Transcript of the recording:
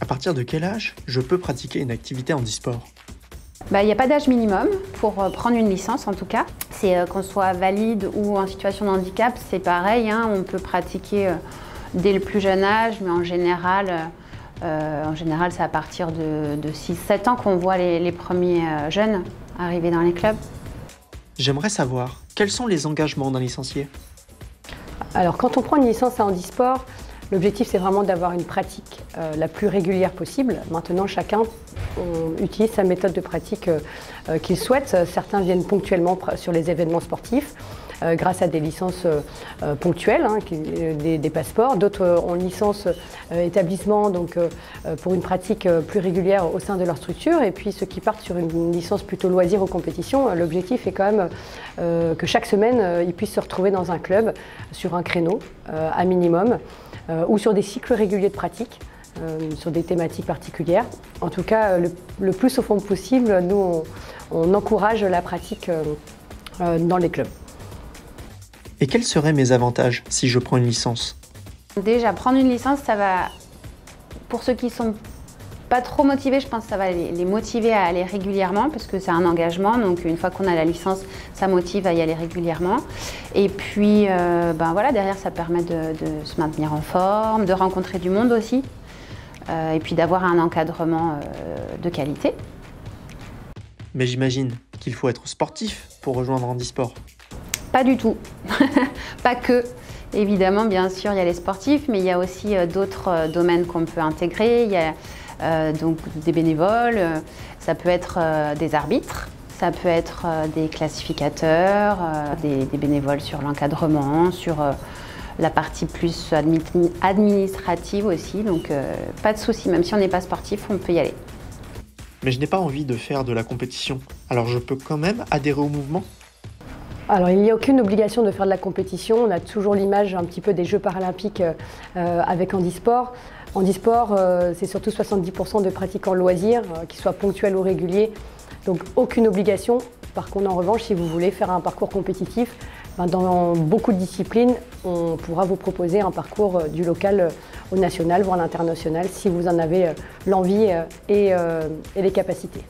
partir de quel âge je peux pratiquer une activité handisport? Il n'y a pas d'âge minimum pour prendre une licence en tout cas. C'est qu'on soit valide ou en situation de handicap, c'est pareil, hein, on peut pratiquer dès le plus jeune âge, mais en général c'est à partir de 6-7 ans qu'on voit les premiers jeunes arriver dans les clubs. J'aimerais savoir, quels sont les engagements d'un licencié? Alors quand on prend une licence à handisport, l'objectif c'est vraiment d'avoir une pratique la plus régulière possible. Maintenant chacun utilise sa méthode de pratique qu'il souhaite. Certains viennent ponctuellement sur les événements sportifs grâce à des licences ponctuelles, hein, des passeports. D'autres ont une licence établissement donc, pour une pratique plus régulière au sein de leur structure. Et puis ceux qui partent sur une licence plutôt loisir ou compétition, l'objectif est quand même que chaque semaine ils puissent se retrouver dans un club sur un créneau à minimum ou sur des cycles réguliers de pratique. Sur des thématiques particulières. En tout cas, le plus au fond possible, nous, on encourage la pratique dans les clubs. Et quels seraient mes avantages si je prends une licence? Déjà, prendre une licence, ça va, pour ceux qui ne sont pas trop motivés, je pense que ça va les motiver à aller régulièrement parce que c'est un engagement. Donc une fois qu'on a la licence, ça motive à y aller régulièrement. Et puis, voilà, derrière, ça permet de se maintenir en forme, de rencontrer du monde aussi. Et puis d'avoir un encadrement de qualité. Mais j'imagine qu'il faut être sportif pour rejoindre handisport. Pas du tout, pas que. Évidemment, bien sûr, il y a les sportifs, mais il y a aussi d'autres domaines qu'on peut intégrer. Il y a donc des bénévoles, ça peut être des arbitres, ça peut être des classificateurs, des bénévoles sur l'encadrement, sur la partie plus administrative aussi, donc pas de souci, même si on n'est pas sportif, on peut y aller. Mais je n'ai pas envie de faire de la compétition, alors je peux quand même adhérer au mouvement? Alors il n'y a aucune obligation de faire de la compétition, on a toujours l'image un petit peu des Jeux paralympiques avec handisport. Handisport, c'est surtout 70% de pratiquants loisirs, qu'ils soient ponctuels ou réguliers, donc aucune obligation. Par contre, en revanche, si vous voulez faire un parcours compétitif, dans beaucoup de disciplines, on pourra vous proposer un parcours du local au national, voire l'international, si vous en avez l'envie et les capacités.